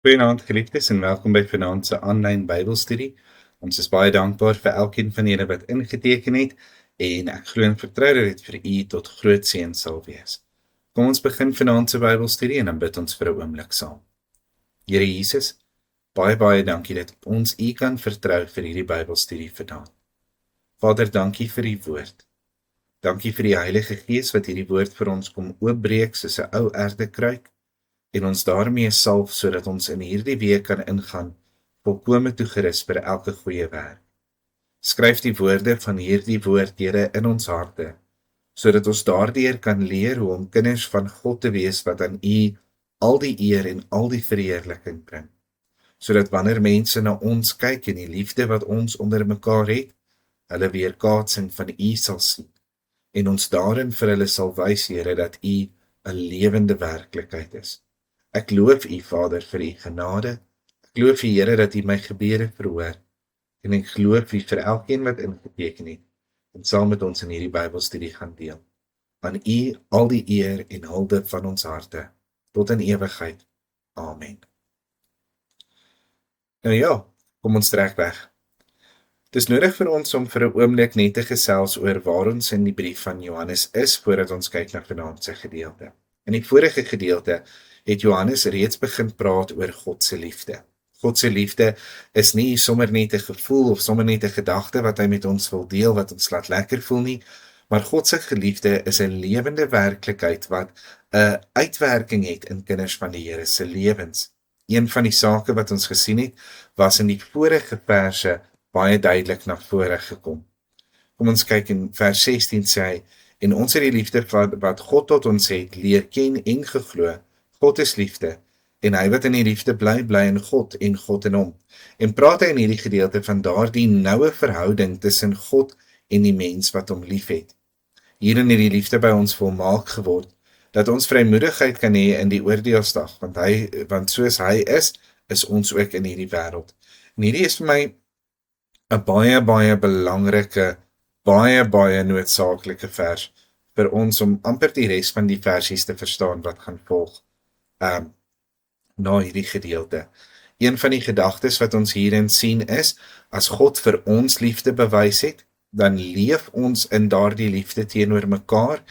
Goeienaand geliefdes en welkom by vanaand se aanlyn Bybelstudie. Ons is baie dankbaar vir elkeen van julle wat ingeteken het en ek glo en vertrou dat dit vir u tot groot seën sal wees. Kom ons begin vanaand se Bybelstudie en dan bid ons vir 'n oomblik saam. Here Jesus, baie dankie dat ons u kan vertrou vir hierdie Bybelstudie vanaand. Vader, dankie vir u woord. Dankie vir die Heilige Gees wat hierdie woord vir ons kom oopbreek soos 'n ou erdekruik en ons daarmee salf sodat ons in hierdie week kan ingaan volkome toegerus vir elke goeie werk. Skryf die woorde van hierdie woord, Here, in ons harte, sodat ons daardeur kan leer hoe om kinders van God te wees wat aan u al die eer en al die verheerliking bring. Sodat wanneer mense na ons kyk en die liefde wat ons onder mekaar het, hulle weerkaatsing van u sal sien en ons daarin vir hulle sal wys, Here, dat u 'n lewende werklikheid is. Ek loof u, Vader, vir u genade. Ek loof u, Here, dat u my gebede verhoor. En ek loof u vir elkeen wat ingeteken het en saam met ons in hierdie Bybelstudie gaan deel. Aan u al die eer en hulde van ons harte, tot in ewigheid. Amen. Nou ja, kom ons trek weg. Het is nodig vir ons om vir 'n oomblik net te gesels oor waar ons in die brief van Johannes is, voordat ons kyk na vanaand se gedeelte. In die vorige gedeelte het Johannes reeds begin praat oor God se liefde. God se liefde is nie sommer net 'n gevoel of sommer net 'n gedagte wat hy met ons wil deel, wat ons laat lekker voel nie, maar God se geliefde is 'n lewende werklikheid wat 'n uitwerking het in kinders van die Here se lewens. Een van die sake wat ons gesien het, was in die vorige verse baie duidelik na vore gekom. Kom ons kyk in vers 16 sê hy, en ons het die liefde wat God tot ons het, leer ken en geglo. God is liefde, en hy wat in die liefde bly, bly in God en God in hom. En praat hy in hierdie gedeelte van daardie noue verhouding tussen God en die mens wat hom liefhet. Hierin het die liefde by ons volmaak geword, dat ons vrymoedigheid kan hê in die oordeelsdag, want soos hy is ons ook in hierdie wêreld. En hierdie is vir my 'n baie belangrike, baie noodsaaklike vers vir ons om amper die res van die versies te verstaan wat gaan volg na hierdie gedeelte. Een van die gedagtes wat ons hierin sien is, as God vir ons liefde bewys het, dan leef ons in daardie liefde teenoor mekaar,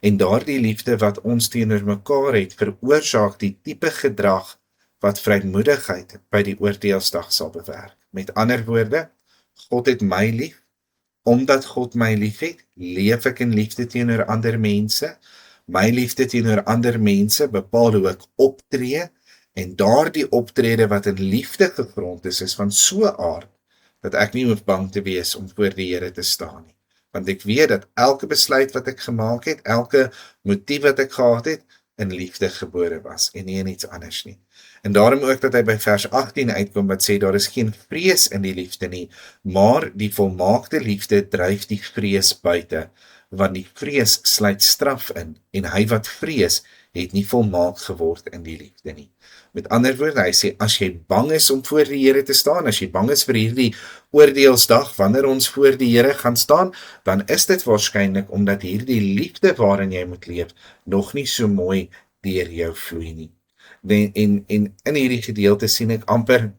en daardie liefde wat ons teenoor mekaar het, veroorsaak die tipe gedrag wat vrymoedigheid by die oordeelsdag sal bewerk. Met ander woorde, God het my lief, omdat God my lief het, leef ek in liefde teenoor ander mense. My liefde teenoor ander mense bepaal hoe ek optree, en daardie optrede wat in liefde gegrond is van so 'n aard, dat ek nie hoef bang te wees om voor die Here te staan nie. Want ek weet dat elke besluit wat ek gemaak het, elke motief wat ek gehad het, in liefde gebore was, en nie in iets anders nie. En daarom ook dat hy by vers 18 uitkom wat sê, daar is geen vrees in die liefde nie, maar die volmaakte liefde dryf die vrees buite, want die vrees sluit straf in, en hy wat vrees, het nie volmaak geword in die liefde nie. Met ander woorde, hy sê, as jy bang is om voor die Here te staan, as jy bang is vir hierdie oordeelsdag, wanneer ons voor die Here gaan staan, dan is dit waarskynlik omdat hierdie liefde waarin jy moet leef, nog nie so mooi deur jou vloei nie. En in hierdie gedeelte sien ek amper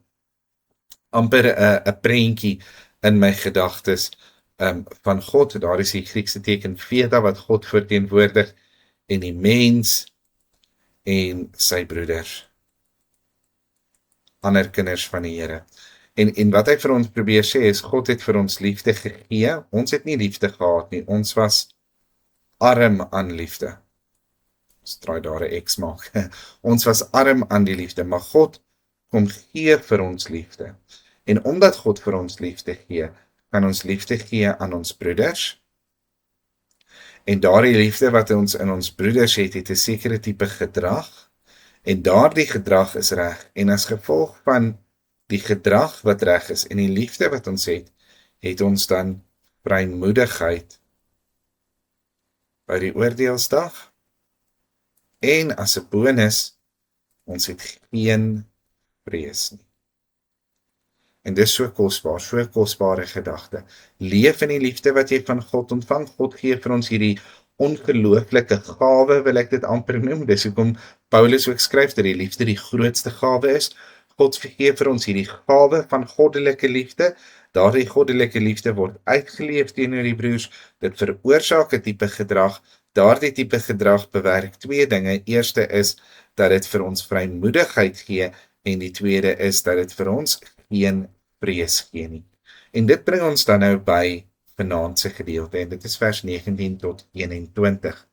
'n prentjie in my gedagtes van God. Daar is die Griekse teken theta wat God verteenwoordig, en die mens en sy broeders, ander kinders van die Here. En wat hy vir ons probeer sê is, God het vir ons liefde gegee, ons het nie liefde gehad nie, ons was arm aan liefde. Ons draai daar 'n X maak. Ons was arm aan die liefde, maar God kom gee vir ons liefde. En omdat God vir ons liefde gee, kan ons liefde gee aan ons broeders. En daardie liefde wat ons in ons broeders het 'n sekere tipe gedrag, en daardie gedrag is reg, en as gevolg van die gedrag wat reg is, en die liefde wat ons het ons dan vrymoedigheid by die oordeelsdag, en as 'n bonus, ons het geen vrees nie. En dis so kosbaar, so 'n kosbare gedagte. Leef in die liefde wat jy van God ontvang. God gee vir ons hierdie ongelooflike gawe, wil ek dit amper noem. Dis hoekom Paulus ook skryf dat die liefde die grootste gawe is. God gee vir ons hierdie gawe van goddelike liefde. Daardie goddelike liefde word uitgeleef teenoor die broers. Dit veroorsaak 'n tipe gedrag. Daardie tipe gedrag bewerk twee dinge. Eerste is dat dit vir ons vrymoedigheid gee en die tweede is dat dit vir ons geen vrees gee nie. En dit bring ons dan nou by vanaand se gedeelte en dit is vers 19 tot 21.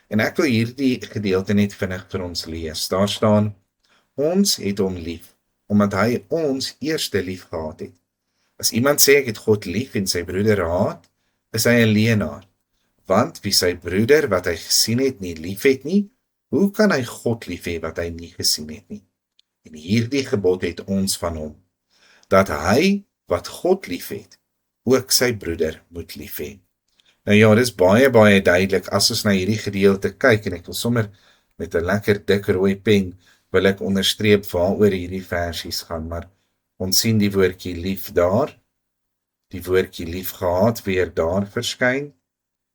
En ek wil hierdie gedeelte net vinnig vir ons lees. Daar staan: Ons het hom lief, omdat hy ons eerste lief gehad het. As iemand sê ek het God lief en sy broeder haat, is hy 'n leienaar. Want wie sy broeder wat hy gesien het nie lief het nie, hoe kan hy God lief hê wat hy nie gesien het nie? En hierdie gebod het ons van hom, dat hy wat God lief het, ook sy broeder moet lief hê. Nou ja, dit is baie duidelik as ons na hierdie gedeelte kyk en ek wil sommer met 'n lekker dik rooi pen wil ek onderstreep waaroor hierdie versies gaan, maar ons sien die woordjie lief daar, die woordjie lief gehad weer daar verskyn.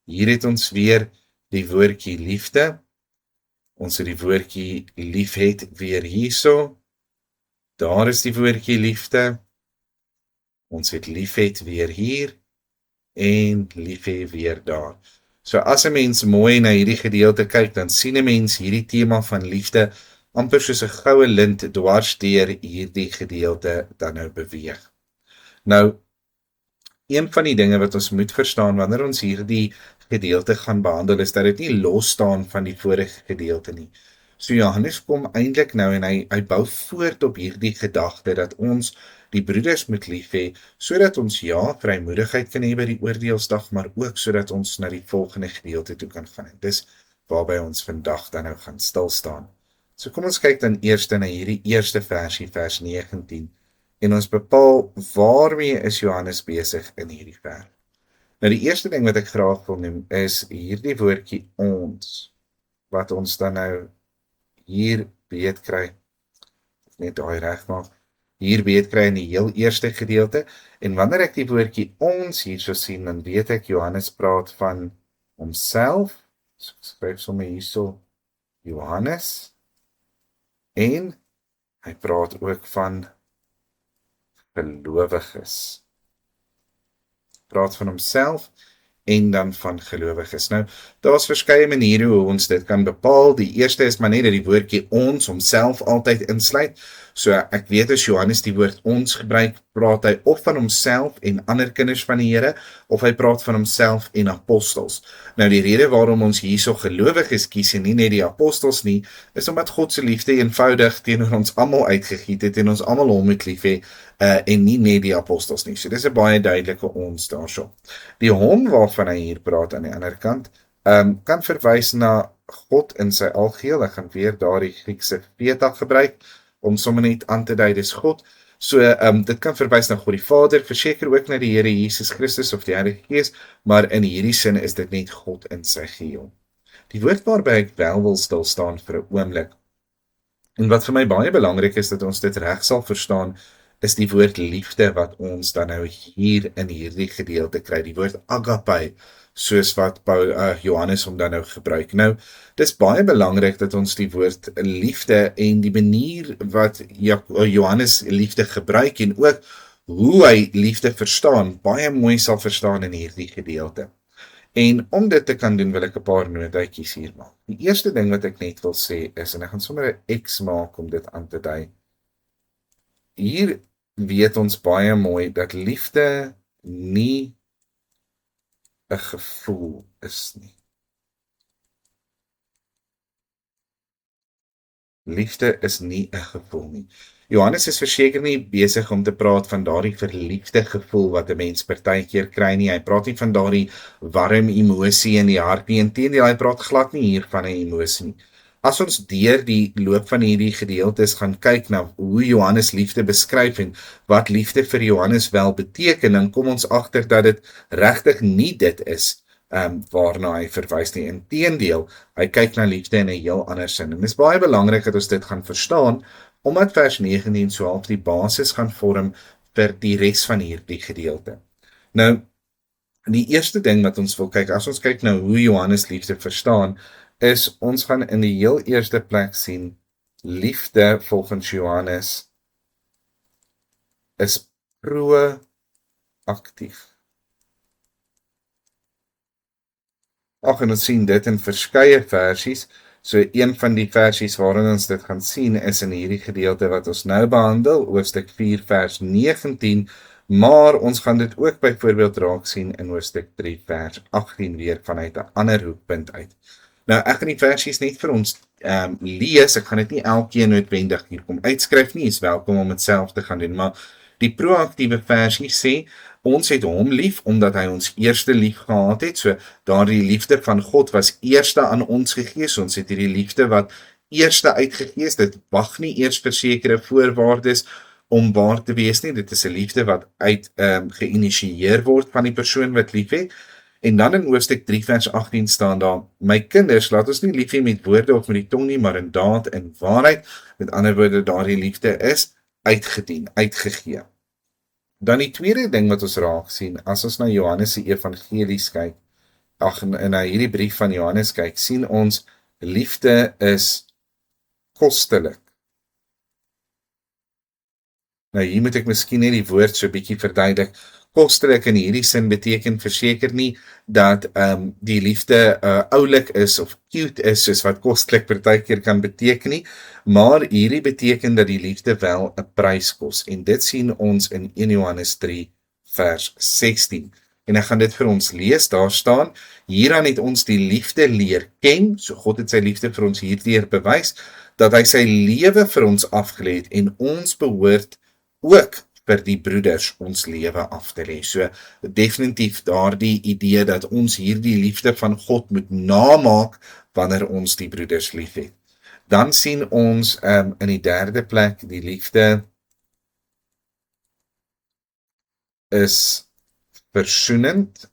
Hier het ons weer die woordjie liefde. Ons het die woordjie liefhet weer hierso. Daar is die woordjie liefde. Ons het liefhet weer hier en liefhe weer daar. So as 'n mens mooi na hierdie gedeelte kyk, dan sien 'n mens hierdie tema van liefde amper soos 'n goue lint dwars deur hierdie gedeelte dan nou beweeg. Nou, een van die dinge wat ons moet verstaan wanneer ons hierdie gedeelte gaan behandel, is dat dit nie los staan van die vorige gedeelte nie. So Johannes kom eintlik nou en hy bou voort op hierdie gedagte dat ons die broeders moet lief hê, sodat ons vrymoedigheid kan hê by die oordeelsdag, maar ook sodat ons na die volgende gedeelte toe kan gaan. En dis waarby ons vandag dan nou gaan stil staan. So kom ons kyk dan eers na hierdie eerste versie, vers 19, en ons bepaal waarmee is Johannes besig in hierdie vers. Nou die eerste ding wat ek graag wil noem is hierdie woordjie ons, wat ons dan nou hier weet kry, net daai regmaak, hier weet kry in die heel eerste gedeelte, en wanneer ek die woordjie ons hierso sien, dan weet ek Johannes praat van homself, so ek skryf sommer hierso Johannes, en hy praat ook van gelowiges. Praat van homself en dan van gelowiges. Nou, daar's verskeie maniere hoe ons dit kan bepaal. Die eerste is maar net dat die woordjie ons homself altyd insluit. So ek weet as Johannes die woord ons gebruik, praat hy of van homself en ander kinders van die Here, of hy praat van homself en apostels. Nou die rede waarom ons hierso gelowiges kies en nie net die apostels nie, is omdat God se liefde eenvoudig teenoor ons almal uitgegiet het en ons almal hom moet lief hê, en nie net die apostels nie. So dis 'n baie duidelike ons daarso. Die hom waarvan hy hier praat aan die ander kant, kan verwys na God in sy algeheel. Ek gaan weer daardie Griekse theta gebruik om sommer net aan te dui dis God. So dit kan verwys na God die Vader, verseker ook na die Here Jesus Christus of die Heilige Gees, maar in hierdie sin is dit net God in sy geheel. Die woord waarby ek wel wil stil staan vir 'n oomblik, en wat vir my baie belangrik is dat ons dit reg sal verstaan, is die woord liefde wat ons dan nou hier in hierdie gedeelte kry, die woord agape, soos wat Johannes hom dan nou gebruik. Nou, dis baie belangrik dat ons die woord liefde en die manier wat Johannes liefde gebruik en ook hoe hy liefde verstaan, baie mooi sal verstaan in hierdie gedeelte. En om dit te kan doen, wil ek 'n paar notaatjies hier maak. Die eerste ding wat ek net wil sê is, en ek gaan sommer 'n X maak om dit aan te dui. Hier weet ons baie mooi dat liefde nie 'n gevoel is nie. Liefde is nie 'n gevoel nie. Johannes is verseker nie besig om te praat van daardie verliefde gevoel wat 'n mens partykeer kry nie. Hy praat nie van daardie warm emosie in die hart nie. Inteendeel, hy praat glad nie hier van 'n emosie nie. As ons deur die loop van hierdie gedeeltes gaan kyk na hoe Johannes liefde beskryf en wat liefde vir Johannes wel beteken, dan kom ons agter dat dit regtig nie dit is waarna hy verwys nie. Inteendeel, hy kyk na liefde in 'n heel ander sin. En dit is baie belangrik dat ons dit gaan verstaan, omdat vers 19 so half die basis gaan vorm vir die res van hierdie gedeelte. Nou, die eerste ding wat ons wil kyk, as ons kyk na hoe Johannes liefde verstaan, is ons gaan in die heel eerste plek sien, liefde volgens Johannes is proaktief. Ag, en ons sien dit in verskeie versies. So een van die versies waarin ons dit gaan sien is in hierdie gedeelte wat ons nou behandel, hoofstuk 4 vers 19, maar ons gaan dit ook byvoorbeeld raak sien in hoofstuk 3 vers 18 weer vanuit 'n ander hoekpunt uit. Nou ek gaan die versies net vir ons lees, ek gaan dit nie elkeen noodwendig hier kom uitskryf nie, is welkom om dit self te gaan doen, maar die proaktiewe versie sê, ons het hom lief, omdat hy ons eerste lief gehad het, so daardie liefde van God was eerste aan ons gegee, so ons het hierdie liefde wat eerste uitgegees, dit wag nie eers vir sekere voorwaardes om waar te wees nie, dit is 'n liefde wat uit geïnisieer word van die persoon wat lief het, en dan in hoofstuk 3 vers 18 staan daar, my kinders, laat ons nie lief hê met woorde of met die tong nie, maar in daad en waarheid, met ander woorde, daardie liefde is uitgedien, uitgegee. Dan die tweede ding wat ons raak sien, as ons na Johannes se evangelies kyk, na hierdie brief van Johannes kyk, sien ons, liefde is kostelik. Nou hier moet ek miskien net die woord so 'n bietjie verduidelik. Kostelik in hierdie sin beteken verseker nie dat die liefde oulik is of cute is, soos wat kostelik partykeer kan beteken nie, maar hierdie beteken dat die liefde wel 'n prys kos, en dit sien ons in 1 Johannes 3 vers 16. En ek gaan dit vir ons lees, daar staan, hieraan het ons die liefde leer ken, so God het sy liefde vir ons hierdeur bewys, dat hy sy lewe vir ons afgelê het, en ons behoort ook vir die broeders ons lewe af te lê. So definitief daardie idee dat ons hierdie liefde van God moet namaak wanneer ons die broeders lief het. Dan sien ons in die derde plek, die liefde is versoenend.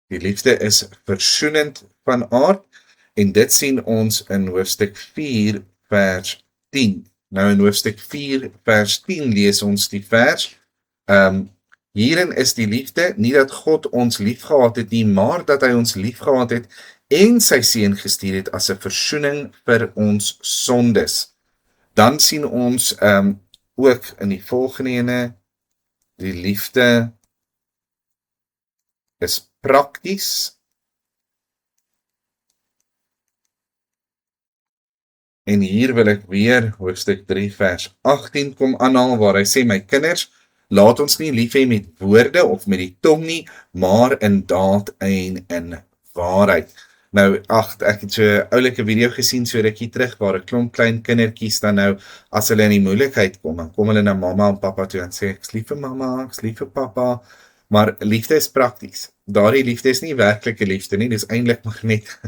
Die liefde is versoenend van aard, en dit sien ons in hoofstuk 4 vers 10. Nou in hoofstuk 4 vers 10 lees ons die vers, hierin is die liefde, nie dat God ons liefgehad het nie, maar dat hy ons liefgehad het en sy seun gestuur het as 'n versoening vir ons sondes. Dan sien ons ook in die volgende ene, die liefde is prakties. En hier wil ek weer hoofstuk 3 vers 18 kom aanhaal, waar hy sê, my kinders, laat ons nie lief hê met woorde of met die tong nie, maar in daad en in waarheid. Nou, ek het so 'n oulike video gesien so rukkie terug, waar 'n klomp klein kindertjies dan nou, as hulle in die moeilikheid kom, dan kom hulle na mamma en pappa toe en sê, ek's lief vir mamma, ek's lief vir pappa, maar liefde is prakties. Daardie liefde is nie werklike liefde nie, dis eintlik maar net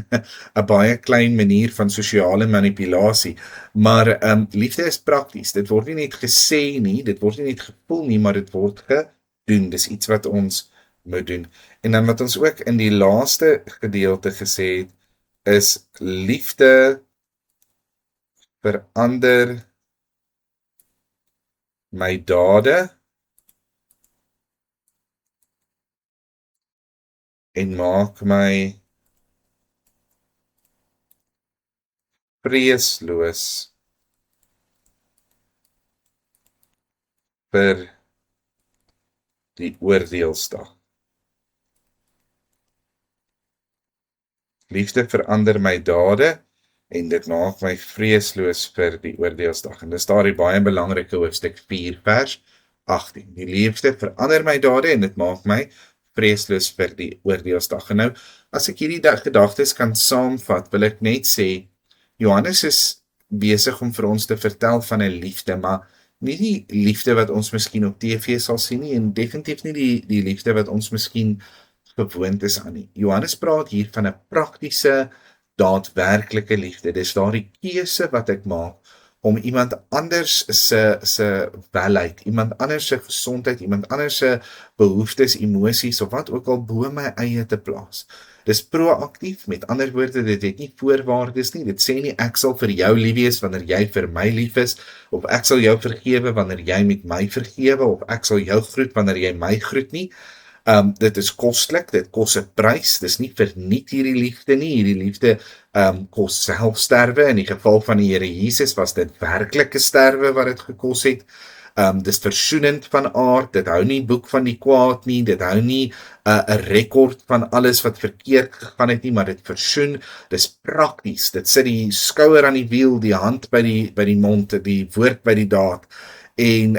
'n baie klein manier van sosiale manipulasie, maar liefde is prakties, dit word nie net gesê nie, dit word nie net gevoel nie, maar dit word gedoen, dis iets wat ons moet doen. En dan wat ons ook in die laaste gedeelte gesê het, is liefde verander my dade en maak my vreesloos vir die oordeelsdag. Liefde verander my dade en dit maak my vreesloos vir die oordeelsdag. En dis daardie baie belangrike hoofstuk 4 vers 18. Die liefde verander my dade en dit maak my vreesloos vir die oordeelsdag. En nou, as ek hierdie gedagtes kan saamvat, wil ek net sê, Johannes is besig om vir ons te vertel van 'n liefde, maar nie die liefde wat ons miskien op TV sal sien nie, en definitief nie die liefde wat ons miskien gewoond is aan nie. Johannes praat hier van 'n praktiese, daadwerklike liefde. Dis daardie keuse wat ek maak om iemand anders se welheid, iemand anders se gesondheid, iemand anders se behoeftes, emosies of wat ook al bo my eie te plaas. Dis proaktief, met ander woorde, dit het nie voorwaardes nie, dit sê nie ek sal vir jou lief wees wanneer jy vir my lief is, of ek sal jou vergewe wanneer jy met my vergewe, of ek sal jou groet wanneer jy my groet nie. Dit is koslik, dit kos 'n prys, dis nie verniet hierdie liefde nie, hierdie liefde kos selfsterwe. In die geval van die Here Jesus was dit werklike sterwe wat dit gekos het. Dis versoenend van aard, dit hou nie boek van die kwaad nie, dit hou nie 'n rekord van alles wat verkeerd gegaan het nie, maar dit versoen, dis prakties, dit sit die skouer aan die wiel, die hand by die mond, die woord by die daad, en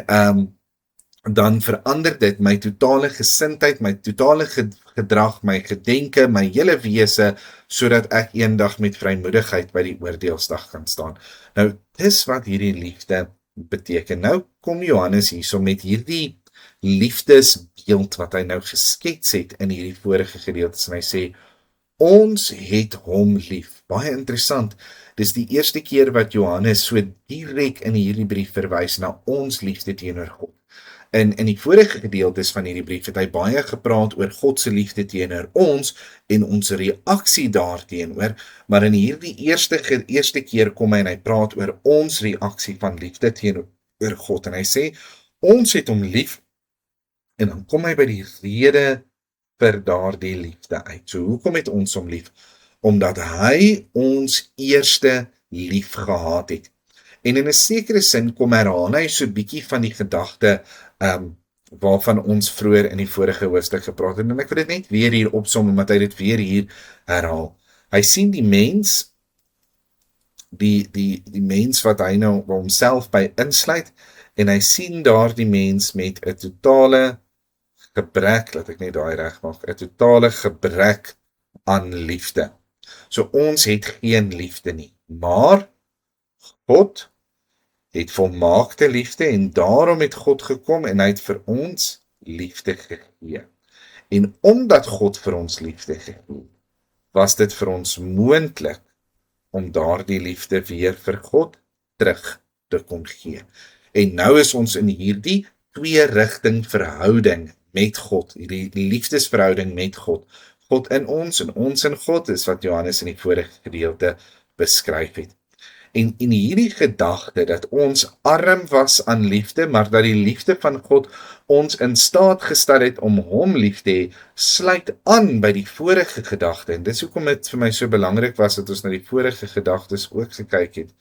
dan verander dit my totale gesindheid, my totale gedrag, my gedenke, my hele wese, sodat ek eendag met vrymoedigheid by die oordeelsdag kan staan. Nou, dis wat hierdie liefde beteken. Nou kom Johannes hierso met hierdie liefdesbeeld wat hy nou geskets het in hierdie vorige gedeeltes, en hy sê, ons het hom lief. Baie interessant, dis die eerste keer wat Johannes so direk in hierdie brief verwys na ons liefde teenoor God. In die vorige gedeeltes van hierdie brief het hy baie gepraat oor God se liefde teenoor ons en ons reaksie daarteenoor, maar in hierdie eerste keer kom hy en hy praat oor ons reaksie van liefde teenoor God, en hy sê, ons het hom lief, en dan kom hy by die rede vir daardie liefde uit. So hoekom het ons hom lief? Omdat hy ons eerste lief gehad het. En in 'n sekere sin kom herhaal hy so bietjie van die gedagte waarvan ons vroeër in die vorige hoofstuk gepraat het, en ek wil dit net weer hier opsom, omdat hy dit weer hier herhaal. Hy sien die mens, die mens wat hy nou homself by insluit, en hy sien daar die mens met 'n totale gebrek, laat ek net daai reg maak, 'n totale gebrek aan liefde. So ons het geen liefde nie, maar God het volmaakte liefde, en daarom het God gekom en hy het vir ons liefde gegee. En omdat God vir ons liefde gegee, was dit vir ons moontlik om daardie liefde weer vir God terug te kon gee. En nou is ons in hierdie twee-rigting verhouding met God, hierdie liefdesverhouding met God. God in ons en ons in God, is wat Johannes in die vorige gedeelte beskryf het. En in hierdie gedagte dat ons arm was aan liefde, maar dat die liefde van God ons in staat gestel het om hom lief te hê, sluit aan by die vorige gedagte. En dis hoekom dit vir my so belangrik was dat ons na die vorige gedagtes ook gekyk het.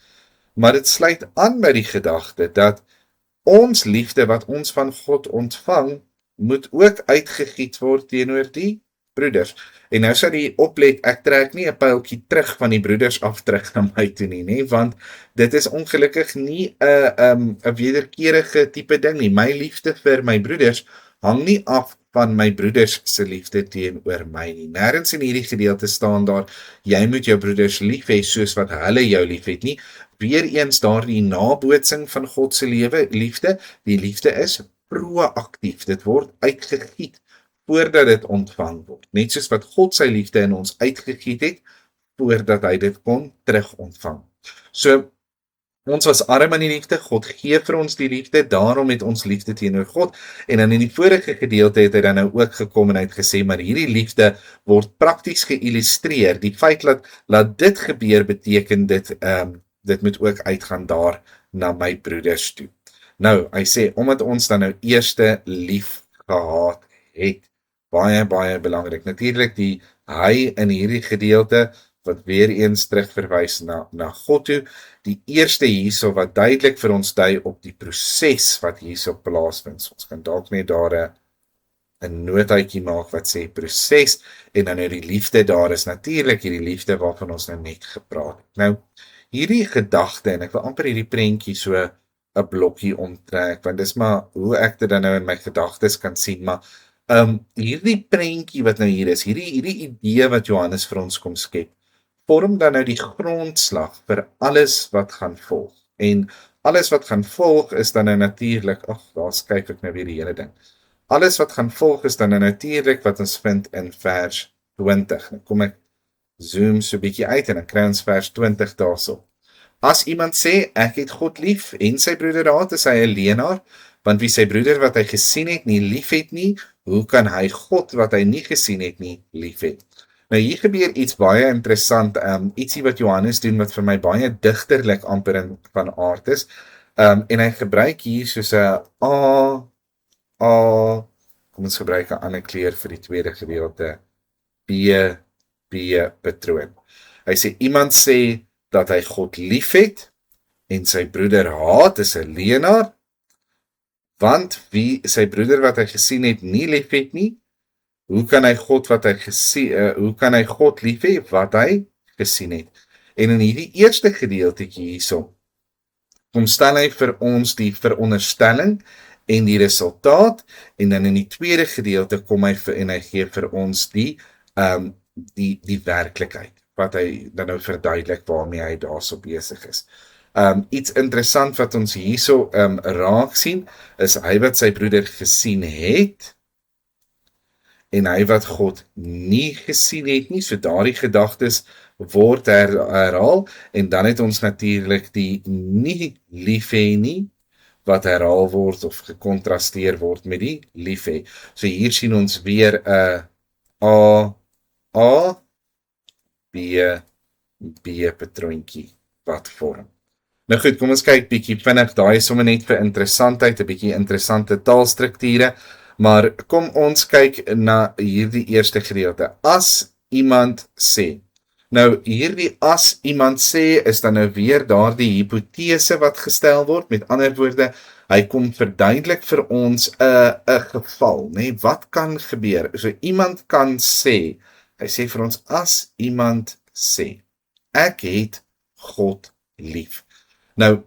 Maar dit sluit aan by die gedagte dat ons liefde wat ons van God ontvang, moet ook uitgegiet word teenoor die broeders. En nou sal jy oplet, ek trek nie 'n pyltjie terug van die broeders af terug na my toe nie, want dit is ongelukkig nie 'n wederkerige tipe ding nie. My liefde vir my broeders hang nie af van my broeders se liefde teenoor my nie. Nêrens in hierdie gedeelte staan daar, jy moet jou broeders lief hê soos wat hulle jou lief het nie. Weereens daardie nabootsing van God se liefde, die liefde is proaktief, dit word uitgegiet voordat dit ontvang word, net soos wat God sy liefde in ons uitgegiet het, voordat hy dit kon terug ontvang. So, ons was arm aan die liefde, God gee vir ons die liefde, daarom het ons liefde teenoor God, en dan in die vorige gedeelte het hy dan nou ook gekom en hy het gesê, maar hierdie liefde word prakties geïllustreer, die feit laat dit gebeur, beteken dit moet ook uitgaan daar na my broeders toe. Nou, hy sê, omdat ons dan nou eerste lief gehad het, baie belangrik. Natuurlik die hy in hierdie gedeelte, wat weer eens terugverwys na God toe, die eerste hierso wat duidelik vir ons dui op die proses wat hierso plaasvind. Ons kan dalk net daar 'n notaatjie maak wat sê proses, en dan nou die liefde daar is natuurlik hierdie liefde waarvan ons nou net gepraat het. Nou, hierdie gedagte, en ek wil amper hierdie prentjie so 'n blokkie omtrek, want dis maar hoe ek dit dan nou in my gedagtes kan sien, maar hierdie prentjie wat nou hier is, hierdie idee wat Johannes vir ons kom skep, vorm dan nou die grondslag vir alles wat gaan volg. En alles wat gaan volg is dan nou natuurlik, daar skryf ek nou weer die hele ding. Alles wat gaan volg is dan nou natuurlik wat ons vind in vers 20. Nou kom ek zoom so 'n bietjie uit en dan kry ons vers 20 daarso. As iemand sê, ek het God lief en sy broeder haat, is hy 'n leienaar, want wie sy broeder wat hy gesien het nie lief het nie, hoe kan hy God wat hy nie gesien het nie lief het? Nou hier gebeur iets baie interessant, ietsie wat Johannes doen wat vir my baie digterlik amper van aard is, en hy gebruik hier soos 'n kom ons gebruik 'n ander kleur vir die tweede gedeelte. patroon. Hy sê, iemand sê dat hy God liefhet en sy broeder haat, is 'n leienaar, want wie sy broeder wat hy gesien het nie liefhet nie, hoe kan hy God lief hê wat hy gesien het? En in hierdie eerste gedeeltetjie hierso, kom stel hy vir ons die veronderstelling en die resultaat, en dan in die tweede gedeelte kom hy en hy gee vir ons die werklikheid, wat hy dan nou verduidelik waarmee hy daarso besig is. Iets interessant wat ons hierso raak sien, is hy wat sy broeder gesien het, en hy wat God nie gesien het nie, so daardie gedagtes word herhaal, en dan het ons natuurlik die nie lief hê nie, wat herhaal word of gekontrasteer word met die lief hê. So hier sien ons weer 'n A, B patroontjie wat vorm. Nou goed, kom ons kyk bietjie vinnig, daai is sommer net vir interessantheid, 'n bietjie interessante taalstrukture, maar kom ons kyk na hierdie eerste gedeelte. As iemand sê. Nou, hierdie as iemand sê, is dan nou weer daardie hipotese wat gestel word, met ander woorde, hy kom verduidelik vir ons 'n geval, né? Wat kan gebeur? So iemand kan sê, hy sê vir ons, as iemand sê, ek het God lief. Nou,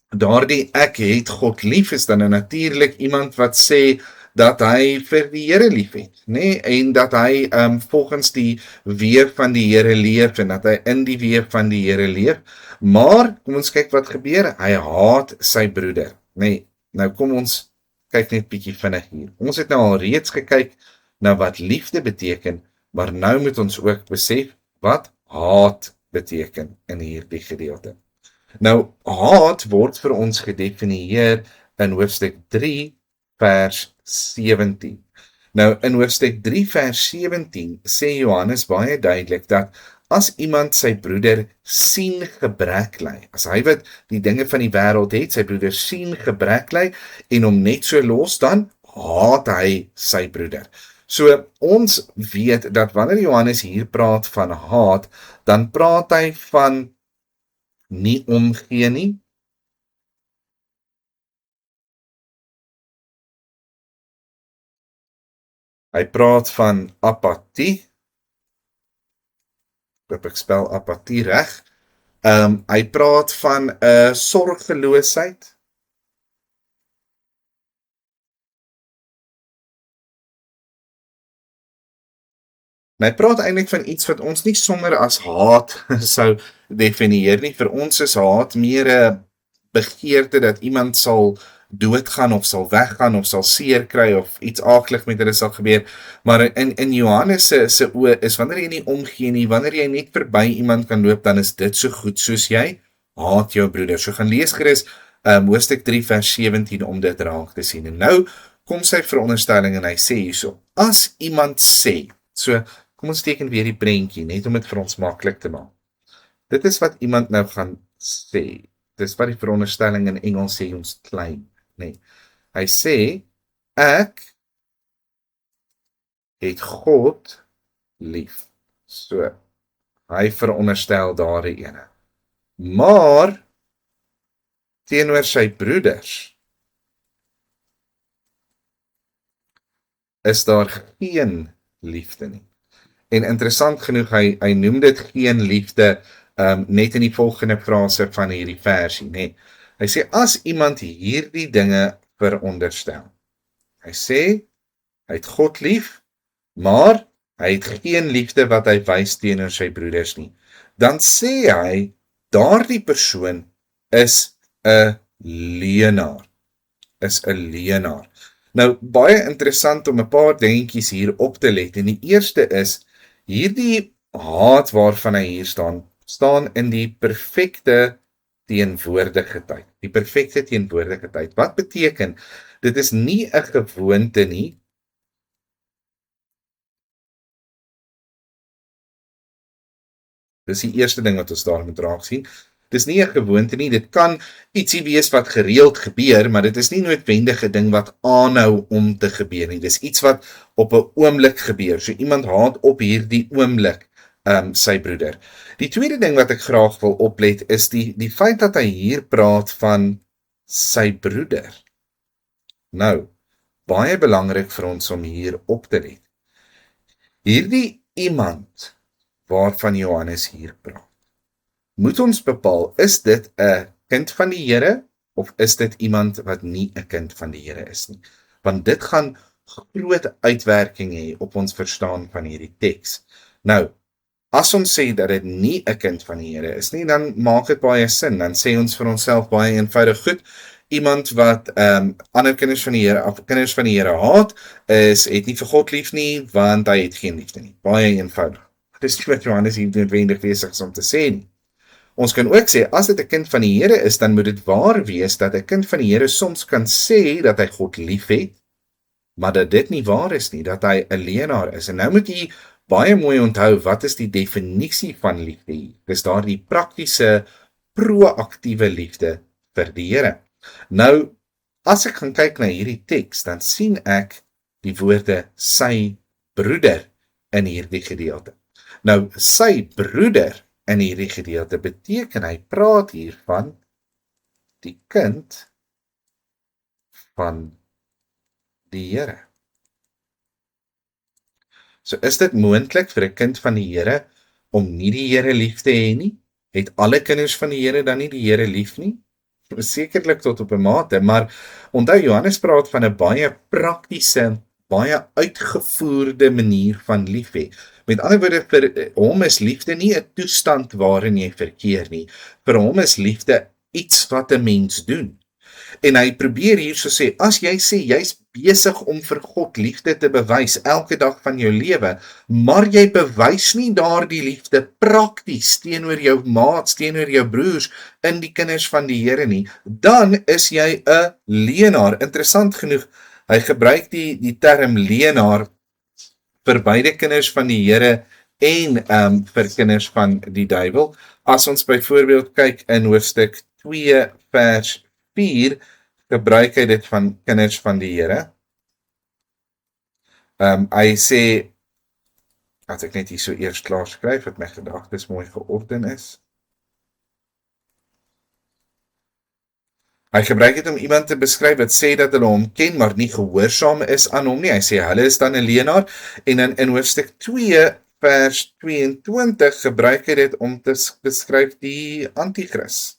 daardie ek het God lief is dan nou natuurlik iemand wat sê dat hy vir die Here lief het, né? En dat hy volgens die weë van die Here leef, en dat hy in die weë van die Here leef. Maar kom ons kyk wat gebeur. Hy haat sy broeder, né? Nou kom ons kyk net bietjie vinnig hier. Ons het nou al reeds gekyk na wat liefde beteken, maar nou moet ons ook besef wat haat beteken in hierdie gedeelte. Nou, haat word vir ons gedefinieer in hoofstuk 3 vers 17. Nou, in hoofstuk 3 vers 17 sê Johannes baie duidelik dat as iemand sy broeder sien gebrek ly, as hy wat die dinge van die wêreld het, sy broeder sien gebrek ly en hom net so los, dan haat hy sy broeder. So ons weet dat wanneer Johannes hier praat van haat, dan praat hy van nie omgee nie, hy praat van apatie, ek spel apatie reg, hy praat van 'n sorgeloosheid, en hy praat eintlik van iets wat ons nie sommer as haat sou definieer nie. Vir ons is haat meer 'n begeerte dat iemand sal doodgaan of sal weggaan of sal seer kry of iets aaklig met hulle sal gebeur. Maar in Johannes se oë is wanneer jy nie omgee nie, wanneer jy net verby iemand kan loop, dan is dit so goed soos jy haat jou broeder. So gaan lees gerus hoofstuk 3 vers 17 om dit raak te sien. En nou kom sy veronderstelling en hy sê hierso, as iemand sê, so kom ons teken weer die prentjie, net om dit vir ons maklik te maak. Dit is wat iemand nou gaan sê. Dis wat die veronderstelling in Engels sê ons claim, nee. Hy sê, ek het God lief. So, hy veronderstel daardie ene. Maar, teenoor sy broeders, is daar geen liefde nie. En interessant genoeg, hy noem dit geen liefde net in die volgende frase van hierdie versie, nee. Hy sê, as iemand hierdie dinge veronderstel, hy sê, hy het God lief, maar hy het geen liefde wat hy wys teenoor sy broeders nie, dan sê hy, daardie persoon is 'n leienaar, Nou, baie interessant om 'n paar dingetjies hier op te let, en die eerste is, hierdie haat waarvan hy hier staan in die perfekte teenwoordige tyd. Die perfekte teenwoordige tyd. Wat beteken? Dit is nie 'n gewoonte nie. Dis die eerste ding wat ons daar moet raak sien. Dis nie 'n gewoonte nie, dit kan ietsie wees wat gereeld gebeur, maar dit is nie noodwendig 'n ding wat aanhou om te gebeur nie. Dis iets wat op 'n oomblik gebeur. So iemand haat op hierdie oomblik sy broeder. Die tweede ding wat ek graag wil oplet is die feit dat hy hier praat van sy broeder. Nou, baie belangrik vir ons om hier op te let. Hierdie iemand waarvan Johannes hier praat, moet ons bepaal, is dit 'n kind van die Here of is dit iemand wat nie 'n kind van die Here is nie? Want dit gaan groot uitwerking hê op ons verstaan van hierdie teks. Nou, as ons sê dat dit nie 'n kind van die Here is nie, dan maak dit baie sin. Dan sê ons vir onsself baie eenvoudig, goed, iemand wat ander kinders van die Here haat, het nie vir God lief nie, want hy het geen liefde nie. Baie eenvoudig. Dis nie wat Johannes hier noodwendig besig is om te sê nie. Ons kan ook sê, as dit 'n kind van die Here is, dan moet dit waar wees dat 'n kind van die Here soms kan sê dat hy God liefhet, maar dat dit nie waar is nie, dat hy 'n leienaar is. En nou moet jy baie mooi onthou, wat is die definisie van liefde hier? Dis daardie praktiese, proaktiewe liefde vir die Here. Nou, as ek gaan kyk na hierdie teks, dan sien ek die woorde sy broeder in hierdie gedeelte. Nou, sy broeder in hierdie gedeelte beteken hy praat hier van die kind van die Here. So is dit moontlik vir 'n kind van die Here om nie die Here lief te hê nie? Het alle kinders van die Here dan nie die Here lief nie? Sekerlik tot op 'n mate, maar onthou Johannes praat van 'n baie praktiese, baie uitgevoerde manier van lief hê. Met ander woorde, vir hom is liefde nie 'n toestand waarin jy verkeer nie. Vir hom is liefde iets wat 'n mens doen. En hy probeer hier so sê, as jy sê jy's besig om vir God liefde te bewys elke dag van jou lewe, maar jy bewys nie daardie liefde prakties teenoor jou maats, teenoor jou broers in die kinders van die Here nie, dan is jy 'n leienaar. Interessant genoeg, hy gebruik die term leienaar vir beide kinders van die Here en vir kinders van die duiwel. As ons byvoorbeeld kyk in hoofstuk 2 vers 4, gebruik hy dit van kinders van die Here. Hy sê, as ek net hier so eers klaar skryf, dat my gedagtes mooi georden is. Hy gebruik dit om iemand te beskryf wat sê dat hulle hom ken, maar nie gehoorsaam is aan hom nie. Hy sê, hulle is dan 'n leienaar. En dan in hoofstuk 2, vers 22, gebruik hy dit om te beskryf die anti-kris.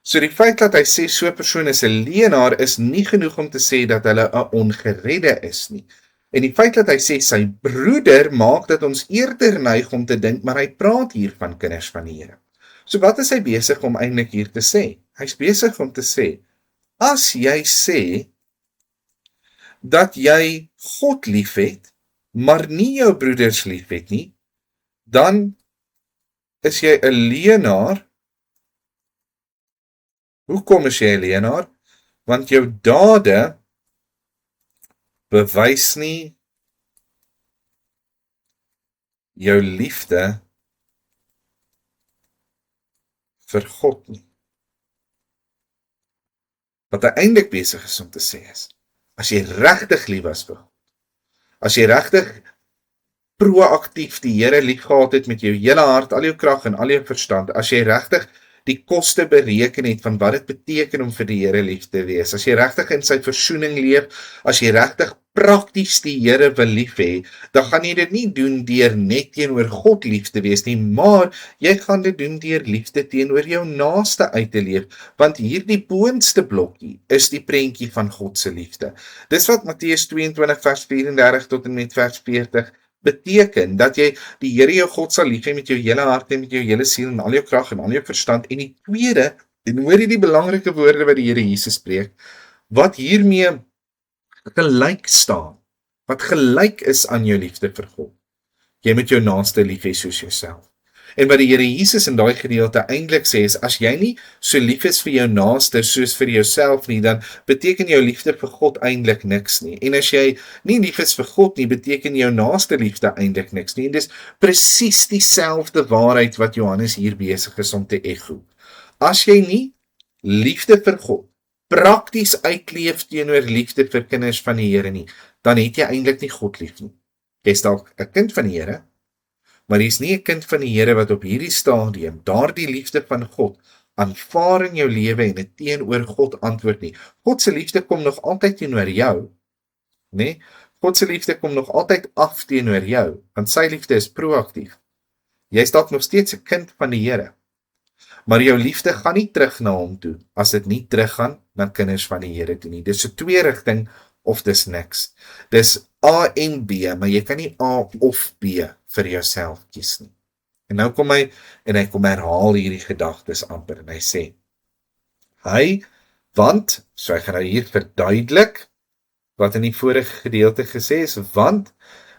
So die feit dat hy sê so 'n persoon is 'n leienaar is nie genoeg om te sê dat hulle 'n ongeredde is nie. En die feit dat hy sê sy broeder maak dat ons eerder neig om te dink, maar hy praat hier van kinders van die Here. So wat is hy besig om eintlik hier te sê? Hy's besig om te sê, as jy sê dat jy God liefhet, maar nie jou broeders liefhet nie, dan is jy 'n leienaar. Hoekom is jy 'n leienaar? Want jou dade bewys nie jou liefde vir God nie. Wat hy eintlik besig is om te sê is, as jy regtig lief was vir God, as jy regtig proaktief die Here liefgehad het met jou hele hart, al jou krag en al jou verstand, as jy regtig die koste bereken het van wat dit beteken om vir die Here lief te wees, as jy regtig in sy versoening leef, as jy regtig prakties die Here wil lief hê, dan gaan jy dit nie doen deur net teenoor God lief te wees nie, maar jy gaan dit doen deur liefde teenoor jou naaste uit te leef, want hierdie boonste blokkie is die prentjie van God se liefde. Dis wat Matteus 22 vers 34 tot en met vers 40 beteken, dat jy die Here jou God sal lief hê met jou hele hart en met jou hele siel en al jou krag en al jou verstand. En die tweede, en hoor jy die belangrike woorde wat die Here Jesus spreek, wat hiermee gelyk staan, wat gelyk is aan jou liefde vir God. Jy moet jou naaste lief hê soos jouself. En wat die Here Jesus in daai gedeelte eintlik sê is, as jy nie so lief is vir jou naaste soos vir jouself nie, dan beteken jou liefde vir God eintlik niks nie. En as jy nie lief is vir God nie, beteken jou naaste liefde eintlik niks nie. En dis presies dieselfde waarheid wat Johannes hier besig is om te ekho. As jy nie liefde vir God prakties uitleef teenoor liefde vir kinders van die Here nie, dan het jy eintlik nie God lief nie. Jy is dalk 'n kind van die Here, maar jy is nie 'n kind van die Here wat op hierdie stadium daardie liefde van God aanvaar in jou lewe en dit teenoor God antwoord nie. God se liefde kom nog altyd teenoor jou, né? God se liefde kom nog altyd af teenoor jou, want sy liefde is proaktief. Jy is dalk nog steeds 'n kind van die Here, maar jou liefde gaan nie terug na hom toe as dit nie teruggaan na kinders van die Here toe nie. Dis 'n twee rigting of dis niks. Dis A en B, maar jy kan nie A of B vir jouself kies nie. En nou kom hy en hy kom herhaal hierdie gedagtes amper en hy sê, want, so hy gaan nou hier verduidelik wat in die vorige gedeelte gesê is, want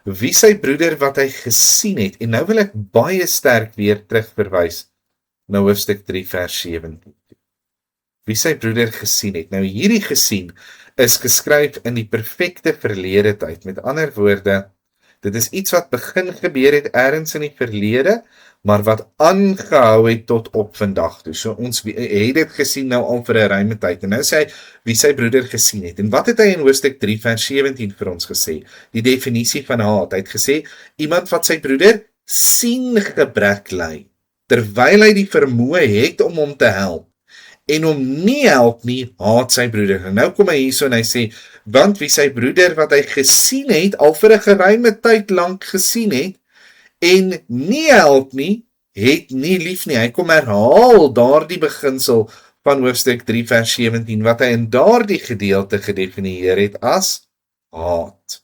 wie sy broeder wat hy gesien het, en nou wil ek baie sterk weer terugverwys na hoofstuk 3 vers 17. Wie sy broeder gesien het. Nou hierdie gesien is geskryf in die perfekte verlede tyd. Met ander woorde, dit is iets wat begin gebeur het ergens in die verlede, maar wat aangehou het tot op vandag toe. So ons het dit gesien nou al vir 'n ruime tyd. En nou sê hy wie sy broeder gesien het. En wat het hy in hoofstuk 3 vers 17 vir ons gesê? Die definisie van haat. Hy het gesê iemand wat sy broeder sien gebrek ly, terwyl hy die vermoë het om hom te help, en hom nie help nie, haat sy broeder. En nou kom hy hierso en hy sê, want wie sy broeder wat hy gesien het, al vir 'n geruime tyd lank gesien het, en nie help nie, het nie lief nie. Hy kom herhaal daardie beginsel van hoofstuk 3 vers 17, wat hy in daardie gedeelte gedefinieer het as haat.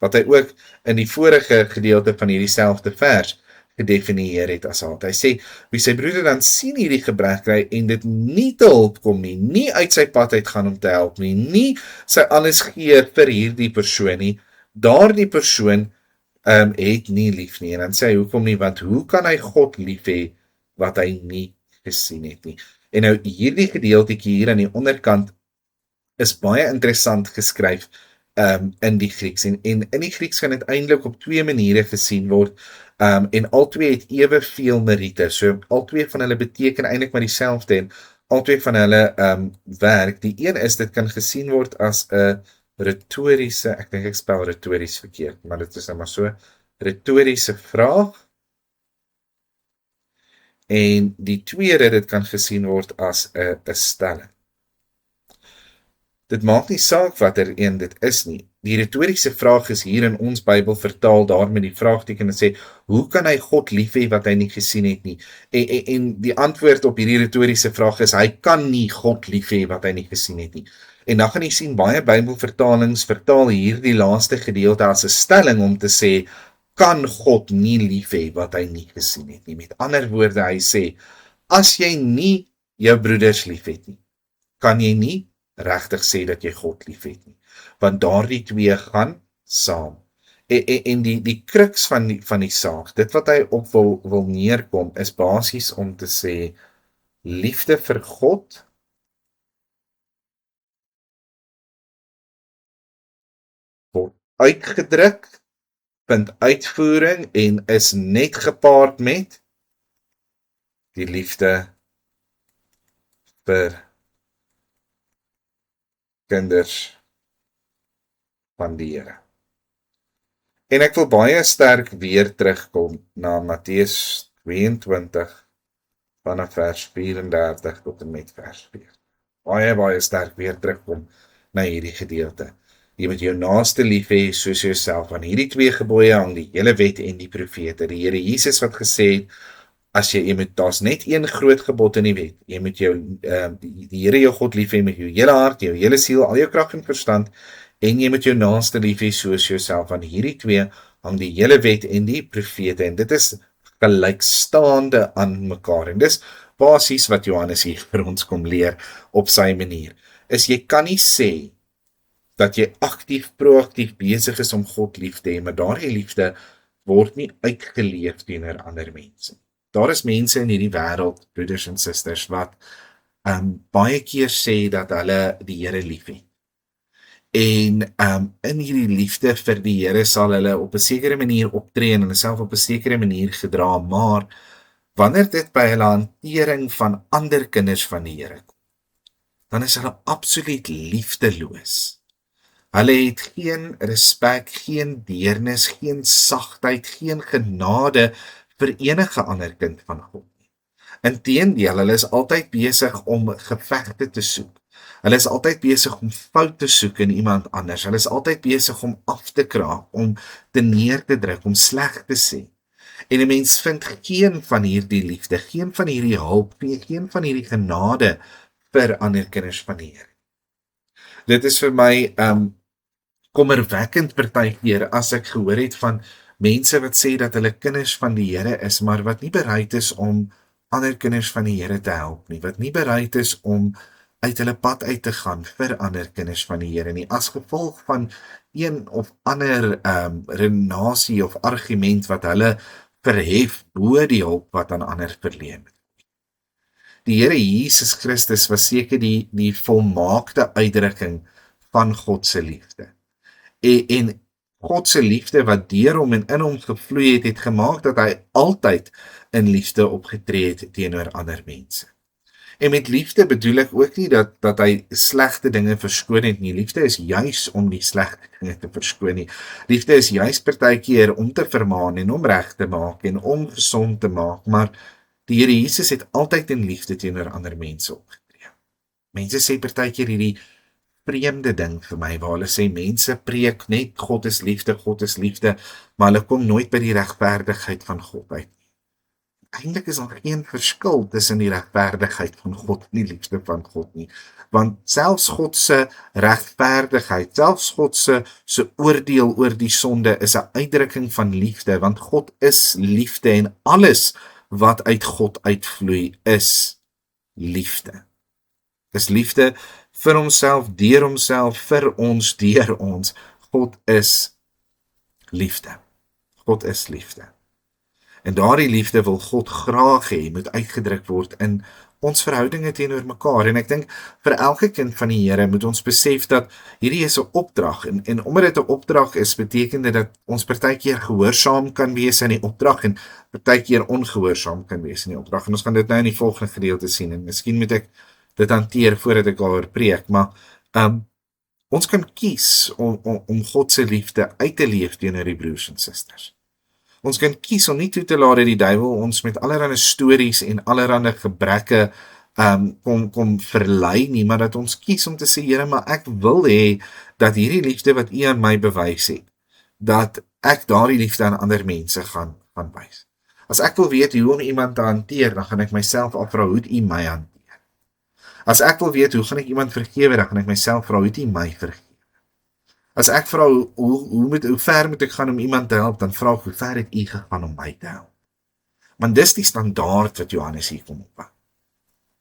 Wat hy ook in die vorige gedeelte van hierdie selfde vers gedefinieer het as haat. Hy sê, wie sy broeder dan sien hierdie gebrek kry en dit nie te hulp kom nie, nie uit sy pad uit gaan om te help nie, nie sy alles gee vir hierdie persoon nie, daardie persoon het nie lief nie. En dan sê hy, hoekom nie, want hoe kan hy God lief hê wat hy nie gesien het nie? En nou hierdie gedeeltjie hier aan die onderkant is baie interessant geskryf in die Grieks. En in die Grieks kan dit eintlik op twee maniere gesien word. En albei het eweveel meriete. So albei van hulle beteken eintlik maar dieselfde en albei van hulle werk. Die een is dit kan gesien word as 'n retoriese, ek dink ek spel retories verkeerd, maar dit is nou maar so, retoriese vraag. En die tweede, dit kan gesien word as 'n stelling. Dit maak nie saak watter een dit is nie. Die retoriese vraag is hier in ons Bybel vertaal daar met die vraagteken en sê, hoe kan hy God lief hê wat hy nie gesien het nie? En die antwoord op hierdie retoriese vraag is, hy kan nie God lief hê wat hy nie gesien het nie. En dan gaan jy sien, baie Bybelvertalings vertaal hierdie laaste gedeelte as 'n stelling om te sê, kan God nie lief hê wat hy nie gesien het nie. Met ander woorde, hy sê, as jy nie jou broeders lief het nie, kan jy nie regtig sê dat jy God lief het nie. Want daardie twee gaan saam. En die kruks van die saak, dit wat hy op wil neerkom, is basies om te sê, liefde vir God word uitgedruk, vind uitvoering en is net gepaard met die liefde vir kinders van die Here. En ek wil baie sterk weer terugkom na Matteus 22 vanaf vers 34 tot en met vers 4. Baie sterk weer terugkom na hierdie gedeelte. Jy moet jou naaste lief hê soos jouself. Aan hierdie twee gebooie hang die hele wet en die profete. Die Here Jesus wat gesê het, as jy moet, daar's net een groot gebod in die wet. Jy moet die Here jou God lief hê met jou hele hart, jou hele siel, al jou krag en verstand, en jy moet jou naaste lief hê soos jouself. Aan hierdie twee hang die hele wet en die profete, en dit is gelykstaande aan mekaar. En dis basies wat Johannes hier vir ons kom leer op sy manier. Is jy kan nie sê dat jy aktief, proaktief besig is om God lief te hê, maar daardie liefde word nie uitgeleef teenoor ander mense. Daar is mense in hierdie wêreld, broeders en susters, wat baie keer sê dat hulle die Here liefhet. En in hierdie liefde vir die Here sal hulle op 'n sekere manier optree en hulle self op 'n sekere manier gedra, maar wanneer dit by hulle hantering van ander kinders van die Here kom, dan is hulle absoluut liefdeloos. Hulle het geen respek, geen deernis, geen sagtheid, geen genade vir enige ander kind van God nie. Inteendeel, hulle is altyd besig om gevegte te soek. Hulle is altyd besig om fout te soek in iemand anders. Hulle is altyd besig om af te kraak, om te neer te druk, om sleg te sê. En 'n mens vind geen van hierdie liefde, geen van hierdie hulp, geen van hierdie genade vir ander kinders van die Here. Dit is vir my kommerwekkend partykeer as ek gehoor het van mense wat sê dat hulle kinders van die Here is, maar wat nie bereid is om ander kinders van die Here te help nie, wat nie bereid is om uit hulle pad uit te gaan vir ander kinders van die Here nie, as gevolg van een of ander redenasie of argument wat hulle verhef bo die hulp wat aan ander verleen. Die Here Jesus Christus was seker die volmaakte uitdrukking van God se liefde. En God se liefde wat deur hom en in hom gevloei het, het gemaak dat hy altyd in liefde opgetree het teenoor ander mense. En met liefde bedoel ek ook nie dat hy slegte dinge verskoon het nie. Liefde is juis om die slegte dinge te verskoon nie. Liefde is juis partykeer om te vermaan en om reg te maak en om gesond te maak, maar die Here Jesus het altyd in liefde teenoor ander mense opgetree. Mense sê partykeer hierdie vreemde ding vir my, waar hulle sê mense preek net God is liefde, maar hulle kom nooit by die regverdigheid van God uit. Eintlik is daar geen verskil tussen die regverdigheid van God en die liefde van God nie, want selfs God se regverdigheid, selfs God se oordeel oor die sonde is 'n uitdrukking van liefde, want God is liefde en alles wat uit God uitvloei is liefde. Dis liefde vir homself, deur homself, vir ons, deur ons. God is liefde. God is liefde. En daardie liefde wil God graag hê moet uitgedruk word in ons verhoudinge teenoor mekaar. En ek dink vir elke kind van die Here moet ons besef dat hierdie is 'n opdrag en omdat dit 'n opdrag is, beteken dit dat ons partykeer gehoorsaam kan wees in die opdrag en partykeer ongehoorsaam kan wees in die opdrag. En ons gaan dit nou in die volgende gedeelte sien en miskien moet ek dit hanteer voordat ek daaroor preek, maar ons kan kies om God se liefde uit te leef teenoor die broers en susters. Ons kan kies om nie toe te laat dat die duiwel ons met allerlei stories en allerlei gebreke kom verlei nie, maar dat ons kies om te sê, Here, maar ek wil hê dat hierdie liefde wat U aan my bewys het, dat ek daardie liefde aan ander mense gaan wys. As ek wil weet hoe om iemand te hanteer, dan gaan ek myself afvra hoe U my hanteer. As ek wil weet hoe gaan ek iemand vergewe, dan gaan ek myself vra hoe U my vergewe. As ek vra hoe ver moet ek gaan om iemand te help, dan vra ek hoe ver het U gegaan om my te help. Want dis die standaard wat Johannes hier kom op.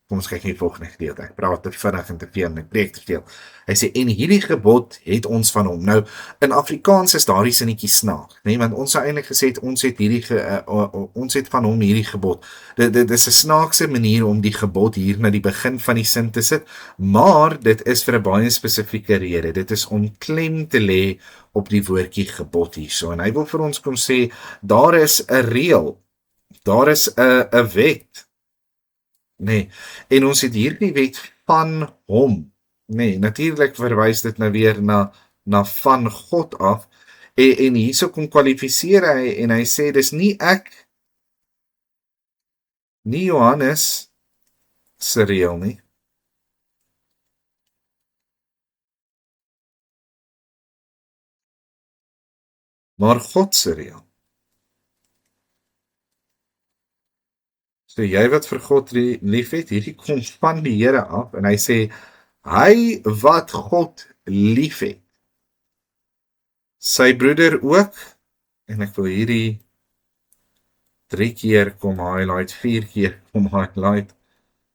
Kom ons kyk in die volgende gedeelte. Ek praat te vinnig en te veel en ek preek te veel. Hy sê en hierdie gebod het ons van hom. Nou in Afrikaans is daardie sinnetjie snaaks, nee, want ons sou eintlik gesê het ons het van hom hierdie gebod. Dit is 'n snaakse manier om die gebod hier na die begin van die sin te sit, maar dit is vir 'n baie spesifieke rede. Dit is om klem te lê op die woordjie gebod hierso. En hy wil vir ons kom sê daar is 'n reël. Daar is 'n wet. Nee, en ons het hierdie wet van hom. Nee, natuurlik verwys dit nou weer na van God af. En hierso kom kwalifiseer hy en hy sê dis nie ek, nie Johannes se reël nie. Maar God se reël. So jy wat vir God lief het, hierdie kom van die Here af en hy sê, hy wat God lief het, sy broeder ook, en ek wil hierdie 3 keer kom highlight, 4 keer kom highlight,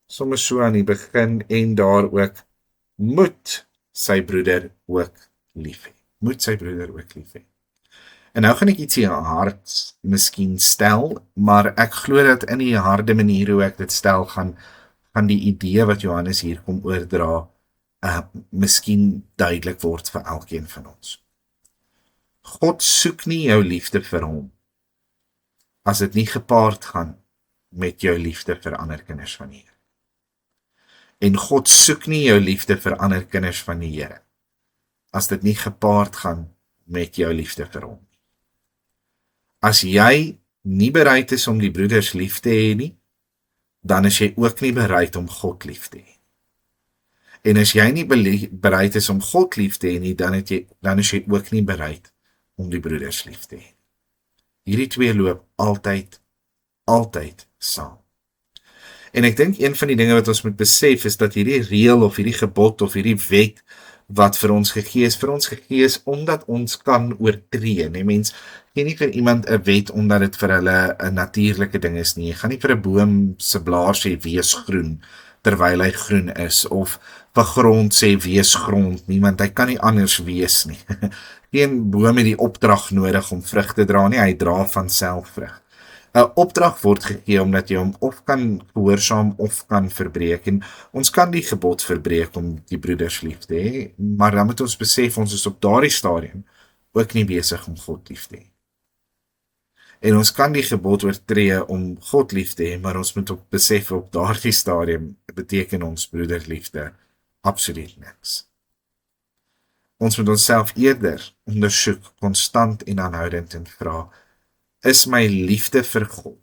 sommer so aan die begin en daar ook, moet sy broeder ook lief hê. Moet sy broeder ook lief hê. En nou gaan ek ietsie hard miskien stel, maar ek glo dat in die harde manier hoe ek dit stel, gaan die idee wat Johannes hier kom oordra, miskien duidelik word vir elkeen van ons. God soek nie jou liefde vir hom, as dit nie gepaard gaan met jou liefde vir ander kinders van die Here. En God soek nie jou liefde vir ander kinders van die Here, as dit nie gepaard gaan met jou liefde vir hom. As jy nie bereid is om die broeders lief te hê nie, dan is jy ook nie bereid om God lief te hê. En as jy nie bereid is om God lief te hê nie, dan is jy ook nie bereid om die broeders lief te hê. Hierdie twee loop altyd saam. En ek dink een van die dinge wat ons moet besef is dat hierdie reël of hierdie gebod of hierdie wet wat vir ons gegee is omdat ons kan oortree. Nee, mens gee nie vir iemand 'n wet omdat dit vir hulle 'n natuurlike ding is nie. Jy gaan nie vir 'n boom se blaar sê wees groen terwyl hy groen is, of vir grond sê wees grond nie, want hy kan nie anders wees nie. Geen boom het die opdrag nodig om vrug te dra nie, hy dra van self vrug. 'n Opdrag word gegee omdat jy hom of kan gehoorsaam of kan verbreek, en ons kan die gebod verbreek om die broeders lief te hê, maar dan moet ons besef ons is op daardie stadium ook nie besig om God lief te hê. En ons kan die gebod oortree om God lief te hê, maar ons moet ook besef op daardie stadium beteken ons broederliefde absoluut niks. Ons moet onsself eerder ondersoek, konstant en aanhoudend, en vra, is my liefde vir God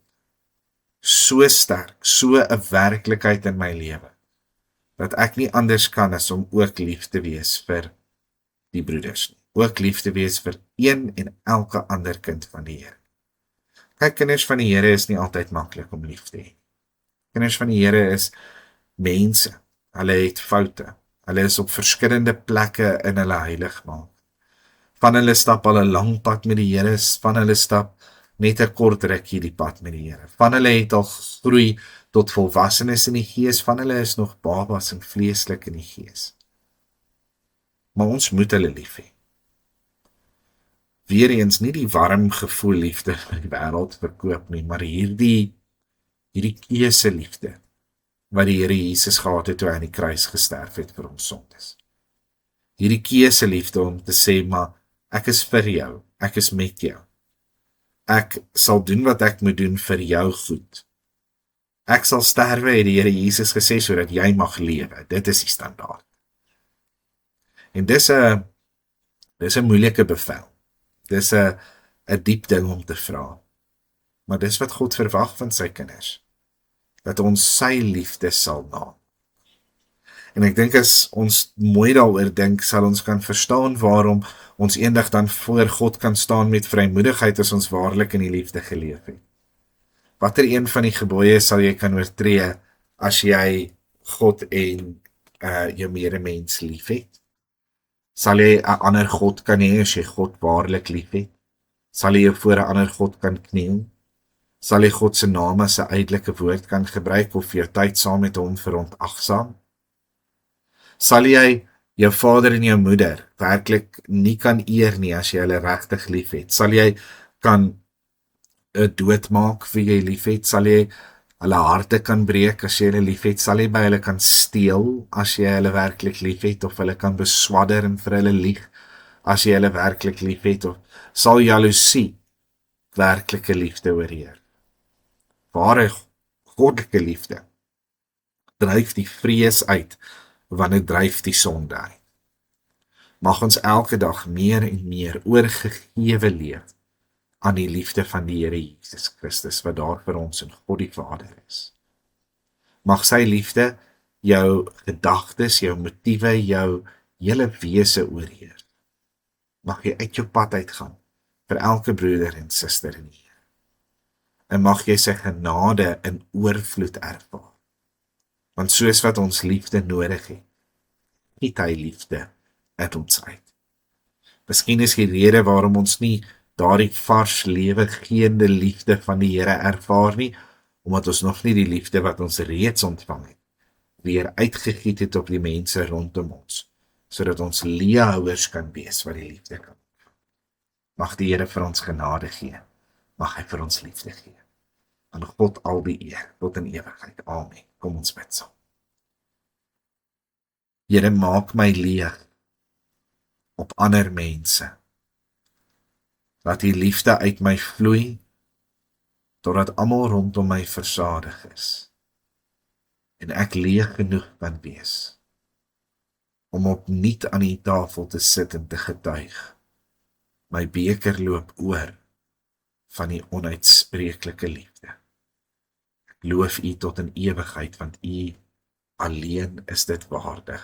so sterk, so 'n werklikheid in my lewe, dat ek nie anders kan as om ook lief te wees vir die broeders nie, ook lief te wees vir een en elke ander kind van die Here. Kyk, kinders van die Here is nie altyd maklik om lief te hê. Kinders van die Here is mense, hulle het foute, hulle is op verskillende plekke in hulle heiligmaak. Van hulle stap al 'n lang pad met die Here, van hulle stap net 'n kort rukkie die pad met die Here. Van hulle het al gegroei tot volwassenes in die gees, van hulle is nog babas en vleeslik in die gees. Maar ons moet hulle lief hê. Weereens nie die warm gevoel liefde van die wêreld verkoop nie, maar hierdie keuse liefde wat die Here Jesus gehad het toe hy aan die kruis gesterf het vir ons sondes. Hierdie keuse liefde om te sê, maar ek is vir jou, ek is met jou. Ek sal doen wat ek moet doen vir jou goed. Ek sal sterwe, het die Here Jesus gesê, sodat jy mag lewe. Dit is die standaard. En dis 'n moeilike bevel. Dis 'n diep ding om te vra. Maar dis wat God verwag van sy kinders. Dat ons sy liefde sal na. En ek dink as ons mooi daaroor dink, sal ons kan verstaan waarom ons eendag dan voor God kan staan met vrymoedigheid as ons waarlik in die liefde geleef het. Watter een van die gebooie sal jy kan oortree as jy God en jou medemens lief het? Sal jy 'n ander God kan hê as jy God waarlik lief het? Sal jy voor 'n ander God kan kniel? Sal jy God se naam as 'n uitelike woord kan gebruik of jou tyd saam met hom verontagsaam? Sal jy jou vader en jou moeder werklik nie kan eer nie as jy hulle regtig lief het? Sal jy kan 'n doodmaak vir jy lief het? Sal jy hulle harte kan breek as jy hulle lief het? Sal jy by hulle kan steel as jy hulle werklik lief het? Of hulle kan beswadder en vir hulle lieg as jy hulle werklik lief het? Of sal jaloesie werklike liefde oorheer? Ware goddelike liefde dryf die vrees uit, wanneer dryf die sonde uit. Mag ons elke dag meer en meer oorgegewe leef aan die liefde van die Here Jesus Christus, wat daar vir ons in God die Vader is. Mag sy liefde jou gedagtes, jou motiewe, jou hele wese oorheer. Mag jy uit jou pad uitgaan vir elke broeder en suster in die Here. En mag jy sy genade in oorvloed ervaar. Want soos wat ons liefde nodig het, giet hy liefde uit ons uit. Miskien is die rede waarom ons nie daardie vars lewe geende liefde van die Here ervaar nie, omdat ons nog nie die liefde wat ons reeds ontvang het, weer uitgegiet het op die mense rondom ons, sodat ons leehouers kan wees wat die liefde kan. Mag die Here vir ons genade gee. Mag hy vir ons liefde gee. Aan God al die eer, tot in ewigheid. Amen. Kom ons bid saam. Here, maak my leeg op ander mense. Laat die liefde uit my vloei, totdat almal rondom my versadig is. En ek leeg genoeg kan wees, om opnuut aan die tafel te sit en te getuig. My beker loop oor van die onuitspreeklike liefde. Ek loof U tot in ewigheid, want U alleen is dit waardig.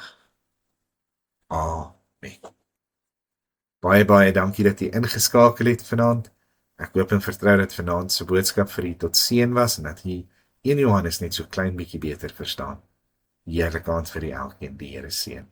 Amen. Baie dankie dat jy ingeskakel het vanaand. Ek hoop en vertrou dat vanaand se boodskap vir u tot seën was en dat jy 1 Johannes net so klein bietjie beter verstaan. Heerlike aand vir elkeen, die Here seën.